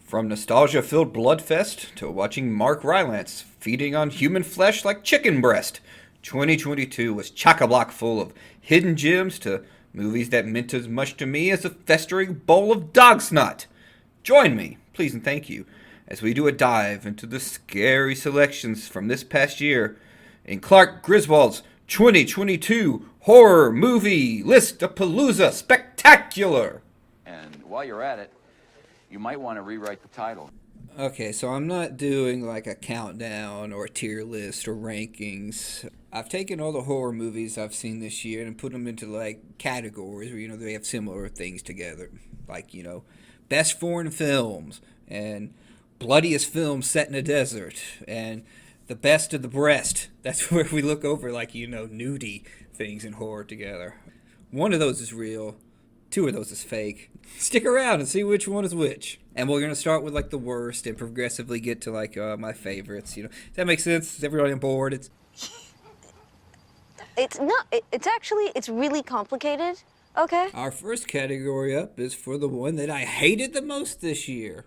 From nostalgia-filled bloodfest to watching Mark Rylance feeding on human flesh like chicken breast, 2022 was chock-a-block full of hidden gems to movies that meant as much to me as a festering bowl of dog snot. Join me, please and thank you, as we do a dive into the scary selections from this past year in Clark Griswold's 2022 Horror Movie List-A-Palooza Spectacular. And while you're at it, you might want to rewrite the title. Okay, so I'm not doing like a countdown or a tier list or rankings. I've taken all the horror movies I've seen this year and put them into like categories where, they have similar things together. Like, best foreign films and bloodiest films set in a desert and the best of the breast. That's where we look over like, nudie things in horror together. One of those is real. Two of those is fake. Stick around and see which one is which. And we're going to start with like the worst and progressively get to like my favorites. Does that make sense? Is everybody on board? It's not. It's really complicated. Okay. Our first category up is for the one that I hated the most this year.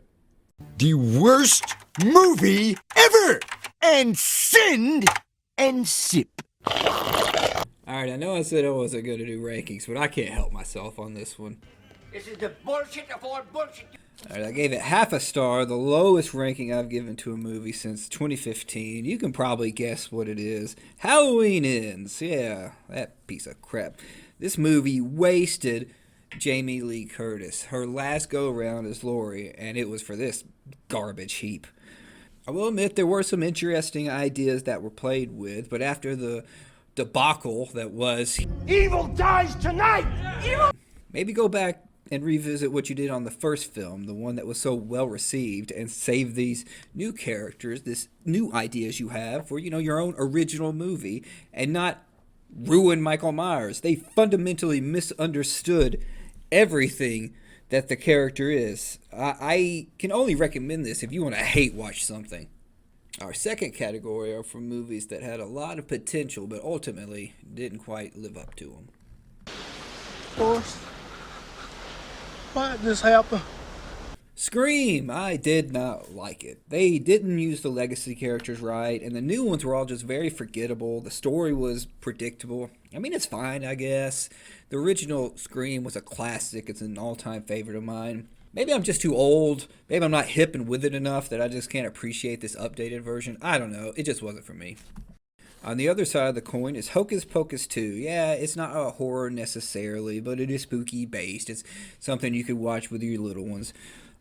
The worst movie ever! And send and sip. Alright, I know I said I wasn't going to do rankings, but I can't help myself on this one. This is the bullshit of all bullshit. Alright, I gave it half a star, the lowest ranking I've given to a movie since 2015. You can probably guess what it is. Halloween Ends. Yeah, that piece of crap. This movie wasted Jamie Lee Curtis, her last go-around as Laurie, and it was for this garbage heap. I will admit there were some interesting ideas that were played with, but after the debacle that was Evil dies tonight! Evil! Maybe go back and revisit what you did on the first film, the one that was so well received, and save these new characters, this new ideas you have for, your own original movie, and not ruin Michael Myers. They fundamentally misunderstood everything that the character is. I can only recommend this if you want to hate watch something. Our second category are for movies that had a lot of potential but ultimately didn't quite live up to them. Boss, why did this happen? Scream! I did not like it. They didn't use the legacy characters right, and the new ones were all just very forgettable. The story was predictable. I mean, it's fine, I guess. The original Scream was a classic. It's an all-time favorite of mine. Maybe I'm just too old. Maybe I'm not hip and with it enough that I just can't appreciate this updated version. I don't know. It just wasn't for me. On the other side of the coin is Hocus Pocus 2. Yeah, it's not a horror necessarily, but it is spooky based. It's something you could watch with your little ones.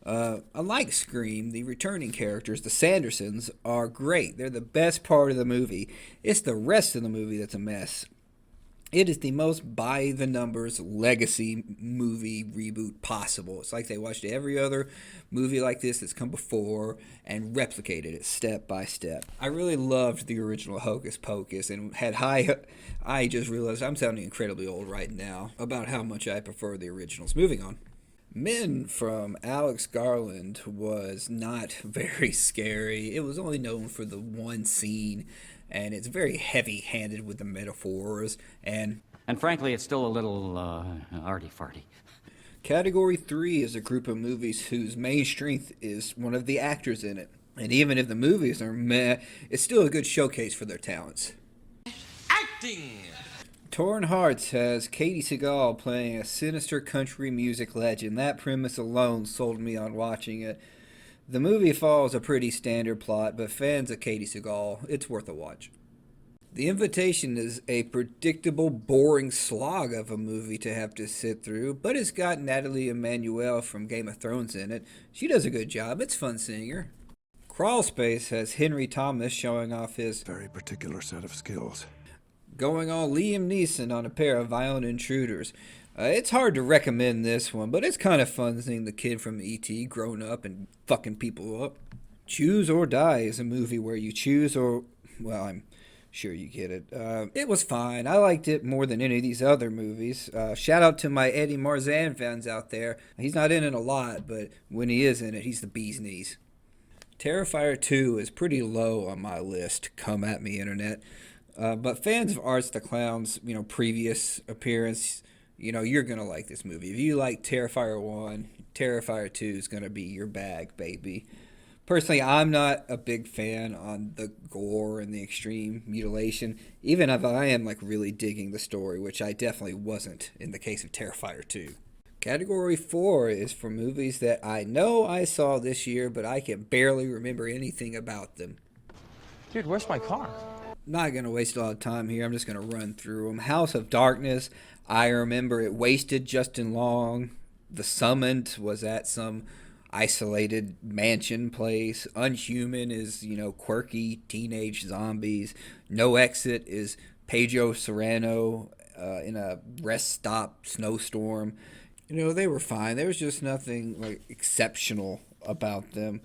Unlike Scream, the returning characters, the Sandersons, are great. They're the best part of the movie. It's the rest of the movie that's a mess. It is the most by-the-numbers legacy movie reboot possible. It's like they watched every other movie like this that's come before and replicated it step by step. I really loved the original Hocus Pocus and had high... I just realized I'm sounding incredibly old right now about how much I prefer the originals. Moving on. Men from Alex Garland was not very scary. It was only known for the one scene, and it's very heavy-handed with the metaphors, and frankly, it's still a little, arty-farty. Category 3 is a group of movies whose main strength is one of the actors in it. And even if the movies are meh, it's still a good showcase for their talents. Acting! Torn Hearts has Katie Seagal playing a sinister country music legend. That premise alone sold me on watching it. The movie follows a pretty standard plot, but fans of Katie Seagal, it's worth a watch. The Invitation is a predictable, boring slog of a movie to have to sit through, but it's got Natalie Emmanuel from Game of Thrones in it. She does a good job. It's fun seeing her. Crawl Space has Henry Thomas showing off his very particular set of skills. Going all Liam Neeson on a pair of violent intruders. It's hard to recommend this one, but it's kind of fun seeing the kid from E.T. grown up and fucking people up. Choose or Die is a movie where you choose or... Well, I'm sure you get it. It was fine. I liked it more than any of these other movies. Shout out to my Eddie Marzan fans out there. He's not in it a lot, but when he is in it, he's the bee's knees. Terrifier 2 is pretty low on my list. Come at me, internet. But fans of Arts the Clown's, previous appearance, you're going to like this movie. If you like Terrifier 1, Terrifier 2 is going to be your bag, baby. Personally, I'm not a big fan on the gore and the extreme mutilation, even if I am really digging the story, which I definitely wasn't in the case of Terrifier 2. Category 4 is for movies that I know I saw this year, but I can barely remember anything about them. Dude, where's my car? Not going to waste a lot of time here. I'm just going to run through them. House of Darkness, I remember it wasted Justin Long. The Summoned was at some isolated mansion place. Unhuman is, quirky teenage zombies. No Exit is Pedro Serrano in a rest stop snowstorm. They were fine. There was just nothing exceptional about them.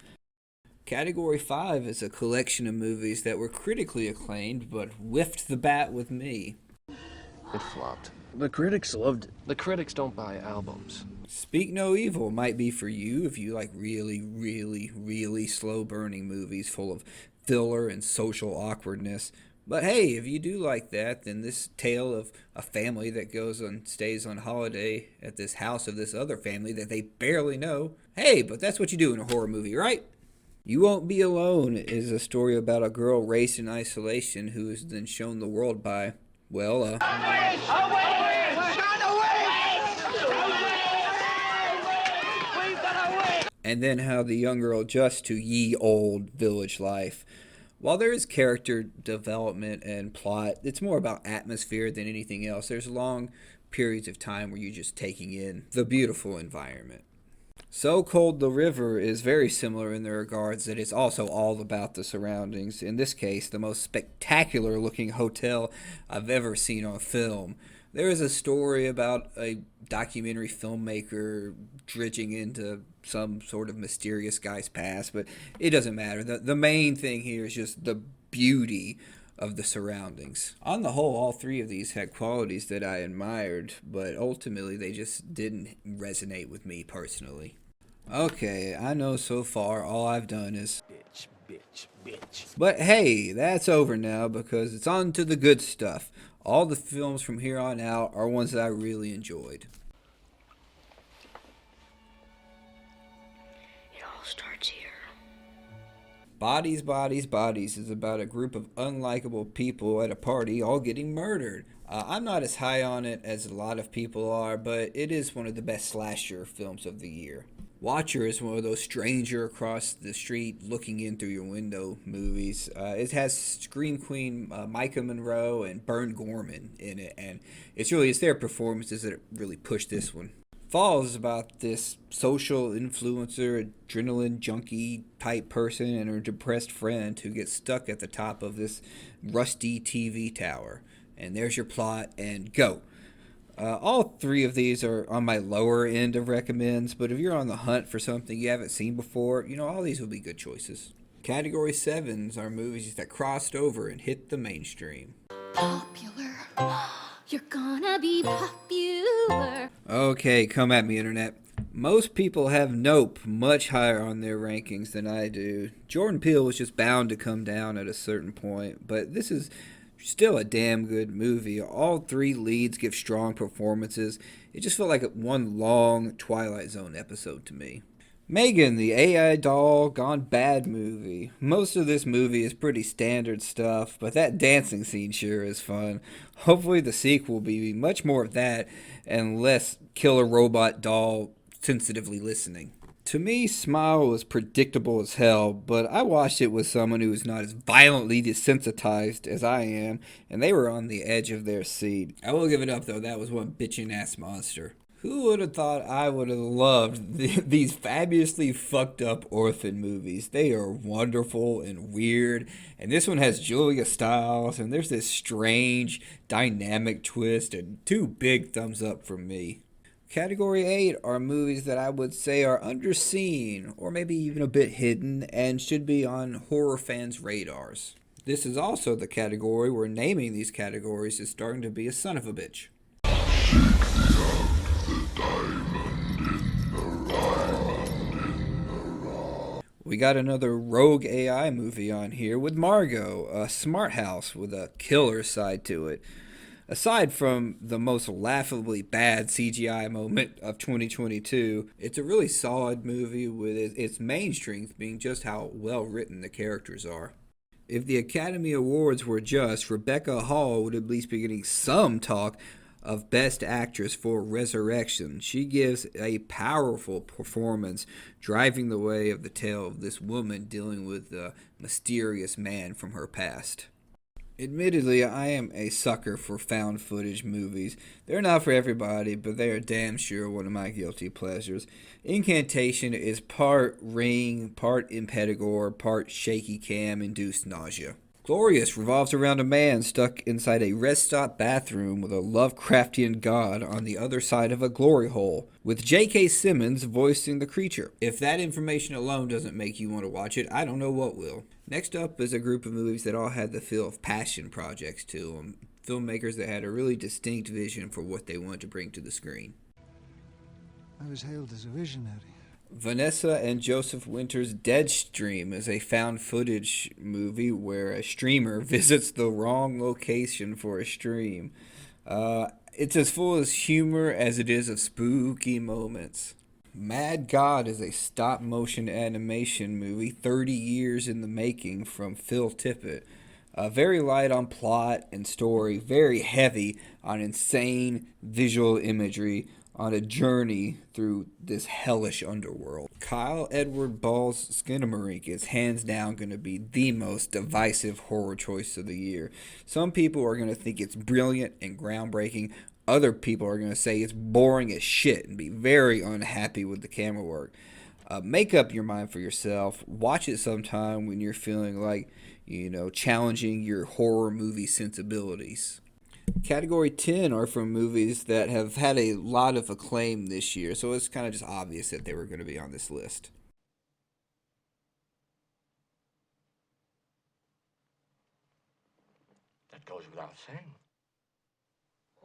Category 5 is a collection of movies that were critically acclaimed but whiffed the bat with me. It flopped. The critics loved it. The critics don't buy albums. Speak No Evil might be for you if you like really, really, really slow-burning movies full of filler and social awkwardness. But hey, if you do like that, then this tale of a family that stays on holiday at this house of this other family that they barely know. Hey, but that's what you do in a horror movie, right? You Won't Be Alone is a story about a girl raised in isolation who is then shown the world by, and then how the young girl adjusts to ye old village life. While there is character development and plot, it's more about atmosphere than anything else. There's long periods of time where you're just taking in the beautiful environment. So Cold the River is very similar in the regards that it's also all about the surroundings. In this case, the most spectacular looking hotel I've ever seen on film. There is a story about a documentary filmmaker dredging into some sort of mysterious guy's past, but it doesn't matter. The main thing here is just the beauty of the surroundings. On the whole, all three of these had qualities that I admired, but ultimately they just didn't resonate with me personally. Okay, I know so far all I've done is bitch. But hey, that's over now because it's on to the good stuff. All the films from here on out are ones that I really enjoyed. It all starts here. Bodies, Bodies, Bodies is about a group of unlikable people at a party all getting murdered. I'm not as high on it as a lot of people are, but it is one of the best slasher films of the year. Watcher is one of those stranger across the street looking in through your window movies. It has Scream Queen Micah Monroe and Bern Gorman in it, and it's their performances that really push this one. Falls is about this social influencer, adrenaline junkie type person and her depressed friend who gets stuck at the top of this rusty TV tower. And there's your plot, and go. All three of these are on my lower end of recommends, but if you're on the hunt for something you haven't seen before, all these will be good choices. Category 7s are movies that crossed over and hit the mainstream. Popular. You're gonna be popular. Okay, come at me, Internet. Most people have Nope much higher on their rankings than I do. Jordan Peele was just bound to come down at a certain point, but this is still a damn good movie. All three leads give strong performances. It just felt like one long Twilight Zone episode to me. Megan, the AI doll gone bad movie. Most of this movie is pretty standard stuff, but that dancing scene sure is fun. Hopefully the sequel will be much more of that and less killer robot doll sensitively listening. To me, Smile was predictable as hell, but I watched it with someone who was not as violently desensitized as I am, and they were on the edge of their seat. I will give it up, though. That was one bitchin'-ass monster. Who would have thought I would have loved these fabulously fucked up orphan movies? They are wonderful and weird, and this one has Julia Stiles, and there's this strange, dynamic twist, and 2 big thumbs up from me. Category 8 are movies that I would say are underseen, or maybe even a bit hidden, and should be on horror fans' radars. This is also the category where naming these categories is starting to be a son of a bitch. We got another rogue AI movie on here with Margot, a smart house with a killer side to it. Aside from the most laughably bad CGI moment of 2022, it's a really solid movie with its main strength being just how well written the characters are. If the Academy Awards were just, Rebecca Hall would at least be getting some talk of Best Actress for Resurrection. She gives a powerful performance, driving the way of the tale of this woman dealing with the mysterious man from her past. Admittedly, I am a sucker for found footage movies. They're not for everybody, but they are damn sure one of my guilty pleasures. Incantation is part Ring, part Impetigore, part shaky cam induced nausea. Glorious revolves around a man stuck inside a rest stop bathroom with a Lovecraftian god on the other side of a glory hole, with J.K. Simmons voicing the creature. If that information alone doesn't make you want to watch it, I don't know what will. Next up is a group of movies that all had the feel of passion projects to them. Filmmakers that had a really distinct vision for what they wanted to bring to the screen. I was hailed as a visionary. Vanessa and Joseph Winter's Deadstream is a found footage movie where a streamer visits the wrong location for a stream. It's as full of humor as it is of spooky moments. Mad God is a stop-motion animation movie 30 years in the making from Phil Tippett. Very light on plot and story, very heavy on insane visual imagery, on a journey through this hellish underworld. Kyle Edward Ball's Skinamarink is hands down going to be the most divisive horror choice of the year. Some people are going to think it's brilliant and groundbreaking. Other people are going to say it's boring as shit and be very unhappy with the camera work. Make up your mind for yourself. Watch it sometime when you're feeling like, challenging your horror movie sensibilities. Category 10 are from movies that have had a lot of acclaim this year, so it's kind of just obvious that they were going to be on this list. That goes without saying.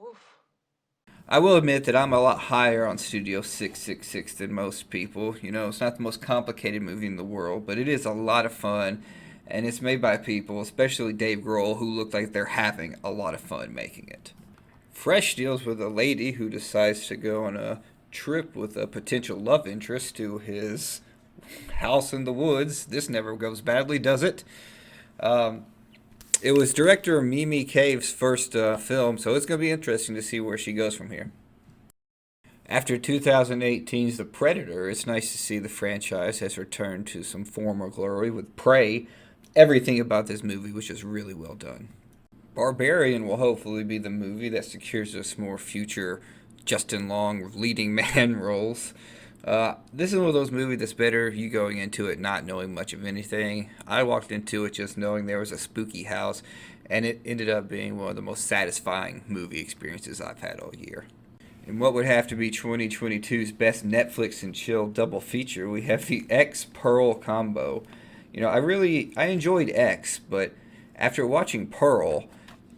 Oof. I will admit that I'm a lot higher on Studio 666 than most people. It's not the most complicated movie in the world, but it is a lot of fun. And it's made by people, especially Dave Grohl, who look like they're having a lot of fun making it. Fresh deals with a lady who decides to go on a trip with a potential love interest to his house in the woods. This never goes badly, does it? It was director Mimi Cave's first film, so it's going to be interesting to see where she goes from here. After 2018's The Predator, it's nice to see the franchise has returned to some former glory with Prey. Everything about this movie was just really well done. Barbarian will hopefully be the movie that secures us more future Justin Long leading man roles. This is one of those movies that's better you going into it not knowing much of anything. I walked into it just knowing there was a spooky house, and it ended up being one of the most satisfying movie experiences I've had all year. In what would have to be 2022's best Netflix and chill double feature, we have the X-Pearl combo. I enjoyed X, but after watching Pearl,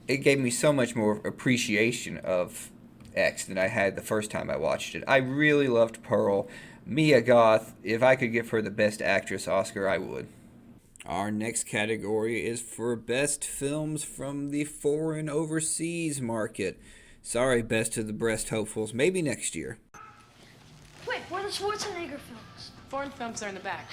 it gave me so much more appreciation of X than I had the first time I watched it. I really loved Pearl. Mia Goth, if I could give her the Best Actress Oscar, I would. Our next category is for Best Films from the Foreign Overseas Market. Sorry, Best of the Breast hopefuls. Maybe next year. Wait, where are the Schwarzenegger films? Foreign films are in the back.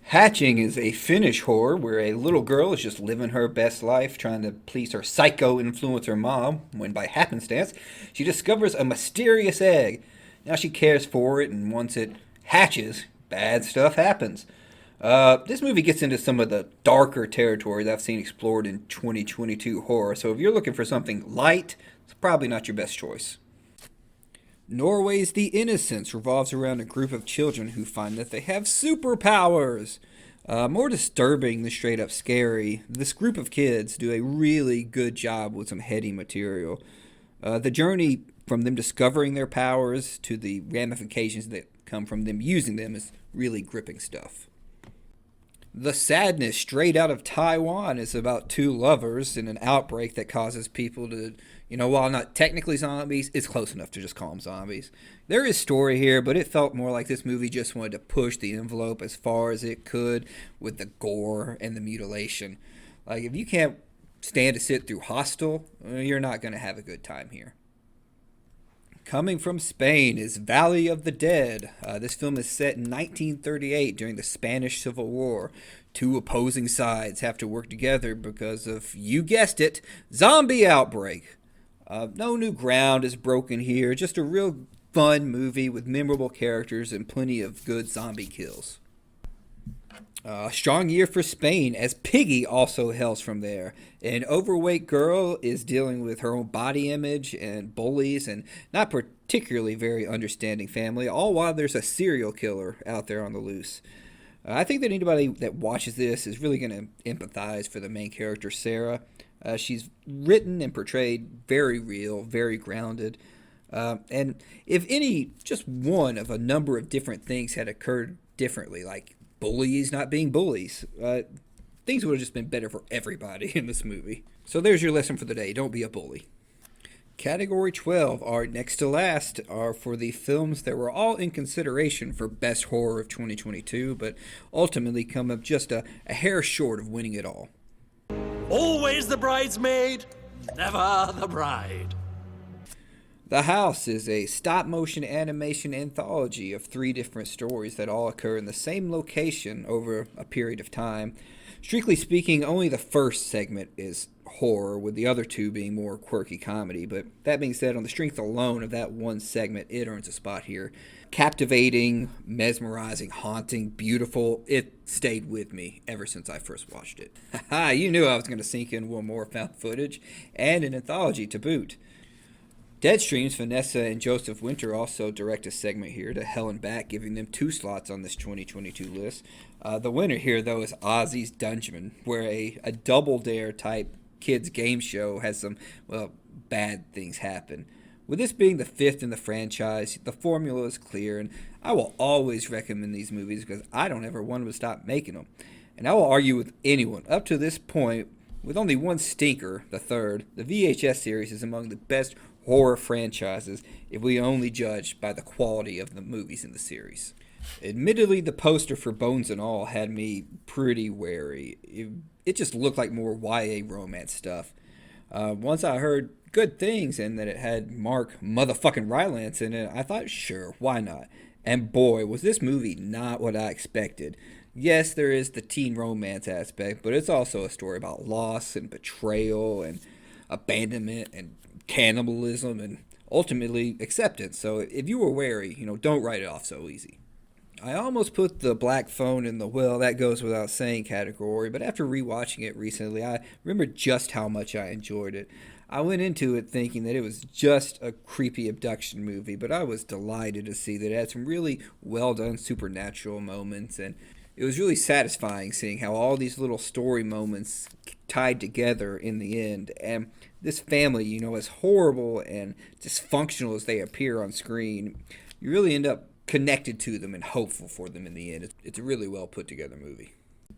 Hatching is a Finnish horror where a little girl is just living her best life trying to please her psycho influencer mom when by happenstance she discovers a mysterious egg. Now she cares for it, and once it hatches, bad stuff happens. This movie gets into some of the darker territory that I've seen explored in 2022 horror, so if you're looking for something light, it's probably not your best choice. Norway's The Innocents revolves around a group of children who find that they have superpowers. More disturbing than straight up scary, this group of kids do a really good job with some heady material. The journey from them discovering their powers to the ramifications that come from them using them is really gripping stuff. The Sadness, straight out of Taiwan, is about two lovers in an outbreak that causes people to, while not technically zombies, it's close enough to just call them zombies. There is story here, but it felt more like this movie just wanted to push the envelope as far as it could with the gore and the mutilation. Like, if you can't stand to sit through Hostel, you're not going to have a good time here. Coming from Spain is Valley of the Dead. This film is set in 1938 during the Spanish Civil War. Two opposing sides have to work together because of, you guessed it, zombie outbreak. No new ground is broken here, just a real fun movie with memorable characters and plenty of good zombie kills. A strong year for Spain, as Piggy also hails from there. An overweight girl is dealing with her own body image and bullies and not particularly very understanding family, all while there's a serial killer out there on the loose. I think that anybody that watches this is really going to empathize for the main character, Sarah. She's written and portrayed very real, very grounded. And if just one of a number of different things had occurred differently, like bullies not being bullies, things would have just been better for everybody in this movie. So there's your lesson for the day. Don't be a bully. Category 12, our next to last, are for the films that were all in consideration for Best Horror of 2022, but ultimately come up just a hair short of winning it all. Always the bridesmaid, never the bride. The House is a stop-motion animation anthology of 3 different stories that all occur in the same location over a period of time. Strictly speaking, only the first segment is horror, with the other 2 being more quirky comedy. But that being said, on the strength alone of that one segment, it earns a spot here. Captivating, mesmerizing, haunting, beautiful. It stayed with me ever since I first watched it. Haha, you knew I was going to sink in one more found footage, and an anthology to boot. Deadstream's Vanessa and Joseph Winter also direct a segment here to Hell and Back, giving them 2 slots on this 2022 list. The winner here, though, is Ozzy's Dungeon, where a Double Dare type kids game show has some, bad things happen. With this being the 5th in the franchise, the formula is clear, and I will always recommend these movies because I don't ever want them to stop making them. And I will argue with anyone up to this point, with only one stinker, the 3rd, the VHS series is among the best horror franchises if we only judge by the quality of the movies in the series. Admittedly, the poster for Bones and All had me pretty wary. It just looked like more YA romance stuff. Once I heard good things and that it had Mark motherfucking Rylance in it, I thought, sure, why not? And boy, was this movie not what I expected. Yes, there is the teen romance aspect, but it's also a story about loss and betrayal and abandonment and cannibalism and ultimately acceptance. So if you were wary, don't write it off so easy. I almost put The Black Phone in the well, that goes without saying category, but after rewatching it recently, I remembered just how much I enjoyed it. I went into it thinking that it was just a creepy abduction movie, but I was delighted to see that it had some really well done supernatural moments, and it was really satisfying seeing how all these little story moments tied together in the end. And this family, as horrible and dysfunctional as they appear on screen, you really end up connected to them and hopeful for them in the end. It's a really well put together movie.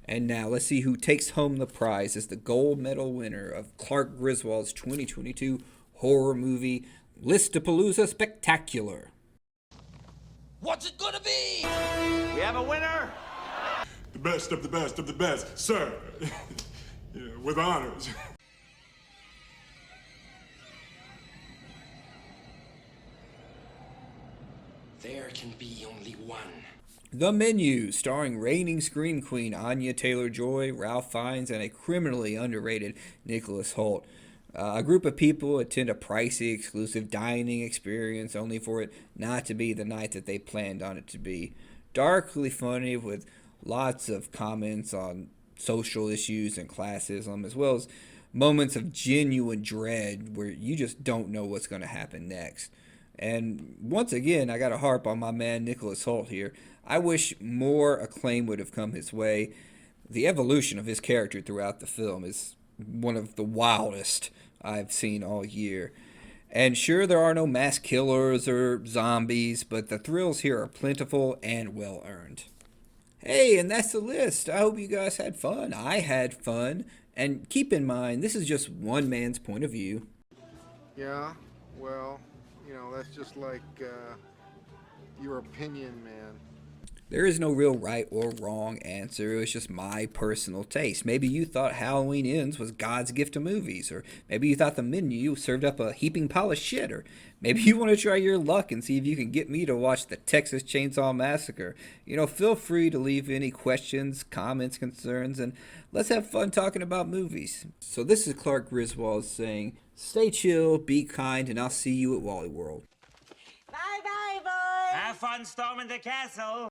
And now let's see who takes home the prize as the gold medal winner of Clark Griswold's 2022 horror movie List-A-Palooza Spectacular. What's it gonna be? We have a winner. The best of the best of the best, sir. With honors. There can be only one. The Menu, starring reigning Scream Queen Anya Taylor-Joy, Ralph Fiennes, and a criminally underrated Nicholas Hoult. A group of people attend a pricey, exclusive dining experience only for it not to be the night that they planned on it to be. Darkly funny with lots of comments on social issues and classism, as well as moments of genuine dread where you just don't know what's going to happen next. And once again, I got to harp on my man Nicholas Hoult here. I wish more acclaim would have come his way. The evolution of his character throughout the film is one of the wildest I've seen all year. And sure, there are no mass killers or zombies, but the thrills here are plentiful and well earned. Hey, and that's the list. I hope you guys had fun. I had fun. And keep in mind, this is just one man's point of view. Yeah, well, that's just like your opinion, man. There is no real right or wrong answer. It's just my personal taste. Maybe you thought Halloween Ends was God's gift to movies, or maybe you thought the menu served up a heaping pile of shit, or maybe you want to try your luck and see if you can get me to watch the Texas Chainsaw Massacre. Feel free to leave any questions, comments, concerns, and let's have fun talking about movies. So this is Clark Griswold saying, stay chill, be kind, and I'll see you at Wally World. Bye-bye, boys! Have fun storming the castle!